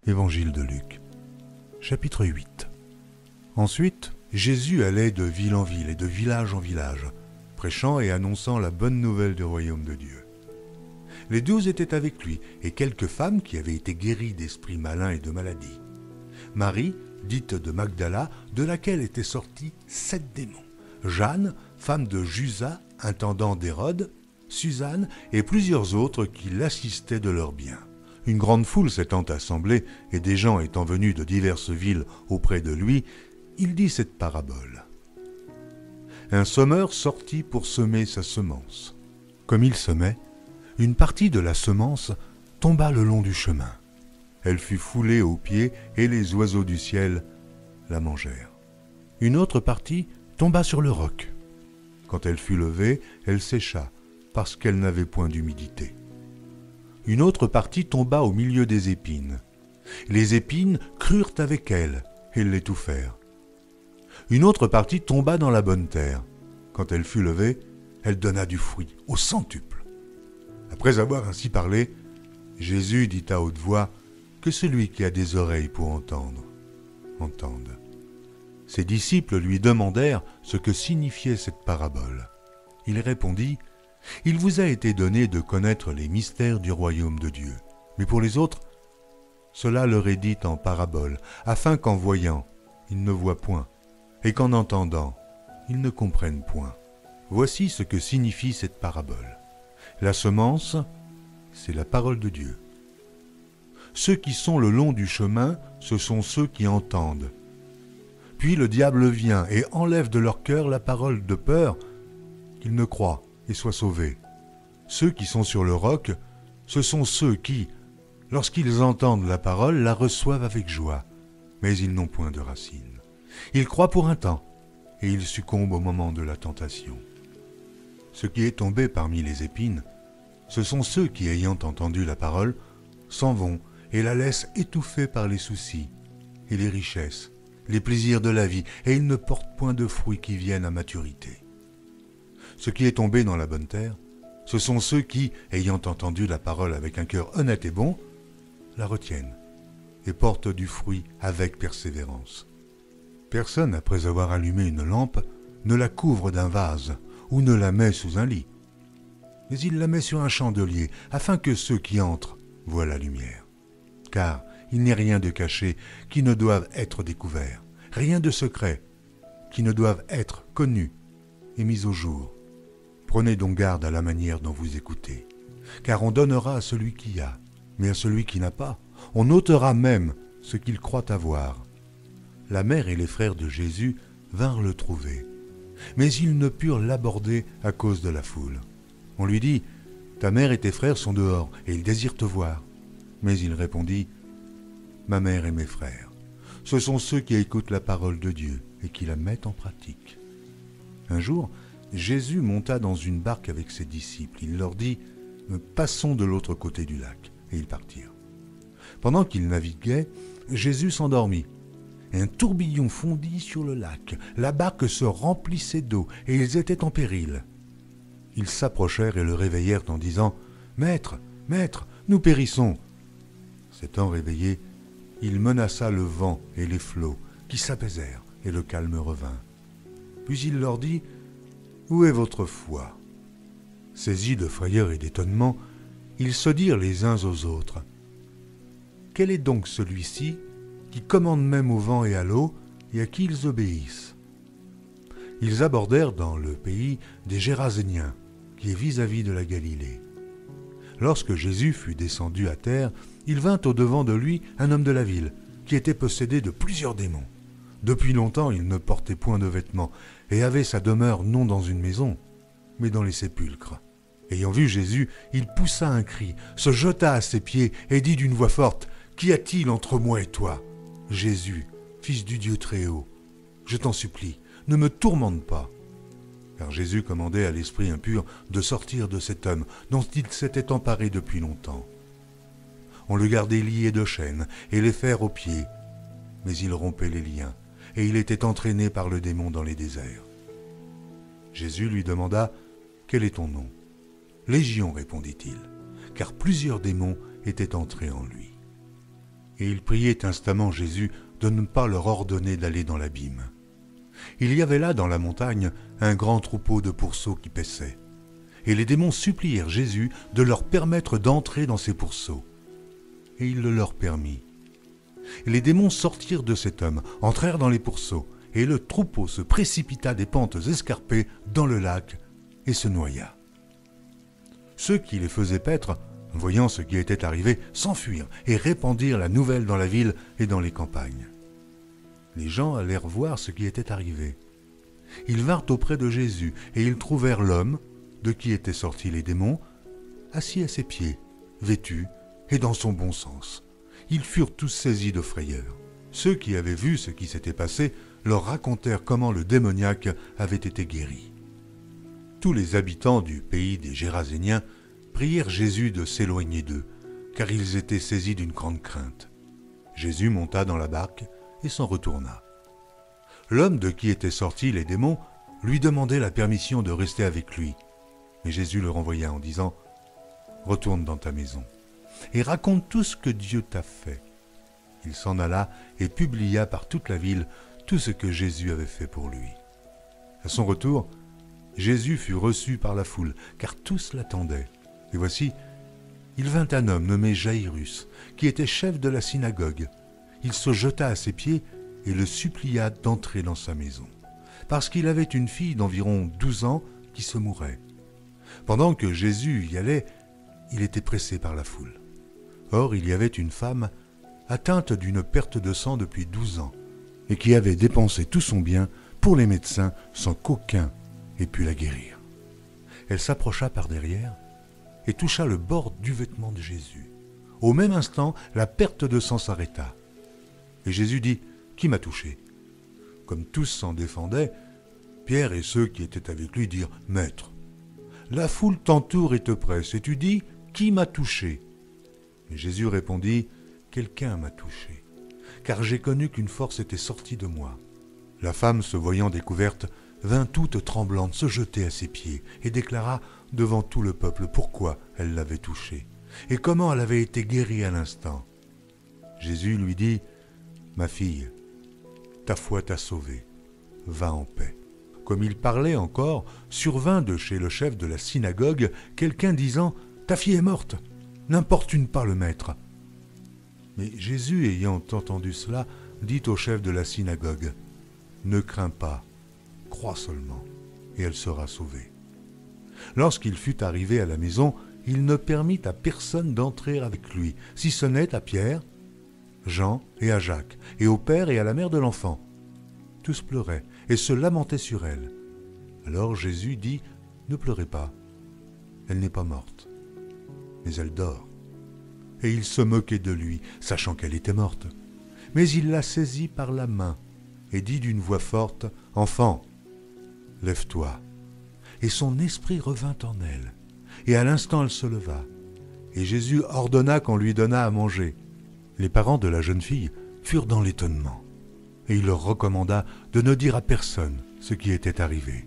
Évangile de Luc, chapitre 8. Ensuite, Jésus allait de ville en ville et de village en village, prêchant et annonçant la bonne nouvelle du royaume de Dieu. Les 12 étaient avec lui, et quelques femmes qui avaient été guéries d'esprits malins et de maladies. Marie, dite de Magdala, de laquelle étaient sortis 7 démons. Jeanne, femme de Jusa, intendant d'Hérode, Suzanne et plusieurs autres qui l'assistaient de leurs biens. Une grande foule s'étant assemblée et des gens étant venus de diverses villes auprès de lui, il dit cette parabole. Un semeur sortit pour semer sa semence. Comme il semait, une partie de la semence tomba le long du chemin. Elle fut foulée aux pieds et les oiseaux du ciel la mangèrent. Une autre partie tomba sur le roc. Quand elle fut levée, elle sécha, parce qu'elle n'avait point d'humidité. Une autre partie tomba au milieu des épines. Les épines crurent avec elle et l'étouffèrent. Une autre partie tomba dans la bonne terre. Quand elle fut levée, elle donna du fruit au centuple. Après avoir ainsi parlé, Jésus dit à haute voix que celui qui a des oreilles pour entendre, entende. Ses disciples lui demandèrent ce que signifiait cette parabole. Il répondit : « Il vous a été donné de connaître les mystères du royaume de Dieu. Mais pour les autres, cela leur est dit en parabole, afin qu'en voyant, ils ne voient point, et qu'en entendant, ils ne comprennent point. Voici ce que signifie cette parabole. La semence, c'est la parole de Dieu. Ceux qui sont le long du chemin, ce sont ceux qui entendent. Puis le diable vient et enlève de leur cœur la parole de peur qu'ils ne croient et soient sauvés. Ceux qui sont sur le roc, ce sont ceux qui, lorsqu'ils entendent la parole, la reçoivent avec joie, mais ils n'ont point de racines. Ils croient pour un temps, et ils succombent au moment de la tentation. Ce qui est tombé parmi les épines, ce sont ceux qui, ayant entendu la parole, s'en vont et la laissent étouffée par les soucis et les richesses, les plaisirs de la vie, et ils ne portent point de fruits qui viennent à maturité. Ce qui est tombé dans la bonne terre, ce sont ceux qui, ayant entendu la parole avec un cœur honnête et bon, la retiennent et portent du fruit avec persévérance. Personne, après avoir allumé une lampe, ne la couvre d'un vase ou ne la met sous un lit, mais il la met sur un chandelier, afin que ceux qui entrent voient la lumière. Car il n'est rien de caché qui ne doive être découvert, rien de secret qui ne doive être connu et mis au jour. Prenez donc garde à la manière dont vous écoutez, car on donnera à celui qui a, mais à celui qui n'a pas, on ôtera même ce qu'il croit avoir. La mère et les frères de Jésus vinrent le trouver, mais ils ne purent l'aborder à cause de la foule. On lui dit : « Ta mère et tes frères sont dehors, et ils désirent te voir. » Mais il répondit : « Ma mère et mes frères, ce sont ceux qui écoutent la parole de Dieu et qui la mettent en pratique. » Un jour, Jésus monta dans une barque avec ses disciples. Il leur dit : « Passons de l'autre côté du lac. » Et ils partirent. Pendant qu'ils naviguaient, Jésus s'endormit. Un tourbillon fondit sur le lac. La barque se remplissait d'eau et ils étaient en péril. Ils s'approchèrent et le réveillèrent en disant : « Maître, Maître, nous périssons !» S'étant réveillé, il menaça le vent et les flots, qui s'apaisèrent, et le calme revint. Puis il leur dit : « Où est votre foi ?» Saisis de frayeur et d'étonnement, ils se dirent les uns aux autres : « Quel est donc celui-ci qui commande même au vent et à l'eau, et à qui ils obéissent ?» Ils abordèrent dans le pays des Géraséniens, qui est vis-à-vis de la Galilée. Lorsque Jésus fut descendu à terre, il vint au-devant de lui un homme de la ville, qui était possédé de plusieurs démons. Depuis longtemps, il ne portait point de vêtements, et avait sa demeure non dans une maison, mais dans les sépulcres. Ayant vu Jésus, il poussa un cri, se jeta à ses pieds, et dit d'une voix forte : « Qu'y a-t-il entre moi et toi, Jésus, Fils du Dieu Très-Haut ? Je t'en supplie, ne me tourmente pas. » Car Jésus commandait à l'esprit impur de sortir de cet homme dont il s'était emparé depuis longtemps. On le gardait lié de chaînes et les fers aux pieds, mais il rompait les liens, et il était entraîné par le démon dans les déserts. Jésus lui demanda : « Quel est ton nom ? » « Légion, répondit-il, car plusieurs démons étaient entrés en lui. Et ils priaient instamment Jésus de ne pas leur ordonner d'aller dans l'abîme. Il y avait là dans la montagne un grand troupeau de pourceaux qui paissaient. Et les démons supplièrent Jésus de leur permettre d'entrer dans ces pourceaux. Et il le leur permit. Et les démons sortirent de cet homme, entrèrent dans les pourceaux, et le troupeau se précipita des pentes escarpées dans le lac et se noya. Ceux qui les faisaient paître, voyant ce qui était arrivé, s'enfuirent et répandirent la nouvelle dans la ville et dans les campagnes. Les gens allèrent voir ce qui était arrivé. Ils vinrent auprès de Jésus et ils trouvèrent l'homme, de qui étaient sortis les démons, assis à ses pieds, vêtu et dans son bon sens. Ils furent tous saisis de frayeur. Ceux qui avaient vu ce qui s'était passé leur racontèrent comment le démoniaque avait été guéri. Tous les habitants du pays des Géraséniens prièrent Jésus de s'éloigner d'eux, car ils étaient saisis d'une grande crainte. Jésus monta dans la barque et s'en retourna. L'homme de qui étaient sortis les démons lui demandait la permission de rester avec lui. Mais Jésus le renvoya en disant « Retourne dans ta maison et raconte tout ce que Dieu t'a fait. » Il s'en alla et publia par toute la ville tout ce que Jésus avait fait pour lui. À son retour, Jésus fut reçu par la foule, car tous l'attendaient. Et voici, il vint un homme nommé Jaïrus, qui était chef de la synagogue. Il se jeta à ses pieds et le supplia d'entrer dans sa maison, parce qu'il avait une fille d'environ 12 ans qui se mourait. Pendant que Jésus y allait, il était pressé par la foule. Or, il y avait une femme atteinte d'une perte de sang depuis 12 ans, et qui avait dépensé tout son bien pour les médecins sans qu'aucun ait pu la guérir. Elle s'approcha par derrière et toucha le bord du vêtement de Jésus. Au même instant, la perte de sang s'arrêta. Et Jésus dit « Qui m'a touché ?» Comme tous s'en défendaient, Pierre et ceux qui étaient avec lui dirent « Maître, la foule t'entoure et te presse, et tu dis « Qui m'a touché ?» Mais Jésus répondit « Quelqu'un m'a touché, car j'ai connu qu'une force était sortie de moi. » La femme, se voyant découverte, vint toute tremblante se jeter à ses pieds et déclara devant tout le peuple pourquoi elle l'avait touché et comment elle avait été guérie à l'instant. Jésus lui dit « Ma fille, ta foi t'a sauvée, va en paix. » Comme il parlait encore, survint de chez le chef de la synagogue quelqu'un disant « Ta fille est morte, n'importune pas le maître. » Mais Jésus, ayant entendu cela, dit au chef de la synagogue « Ne crains pas, crois seulement, et elle sera sauvée. » Lorsqu'il fut arrivé à la maison, il ne permit à personne d'entrer avec lui, si ce n'est à Pierre, Jean et à Jacques, et au père et à la mère de l'enfant. Tous pleuraient et se lamentaient sur elle. Alors Jésus dit « Ne pleurez pas, elle n'est pas morte, mais elle dort. » Et il se moquait de lui, sachant qu'elle était morte. Mais il la saisit par la main et dit d'une voix forte « Enfant, lève-toi. » Et son esprit revint en elle. Et à l'instant elle se leva. Et Jésus ordonna qu'on lui donnât à manger. Les parents de la jeune fille furent dans l'étonnement. Et il leur recommanda de ne dire à personne ce qui était arrivé.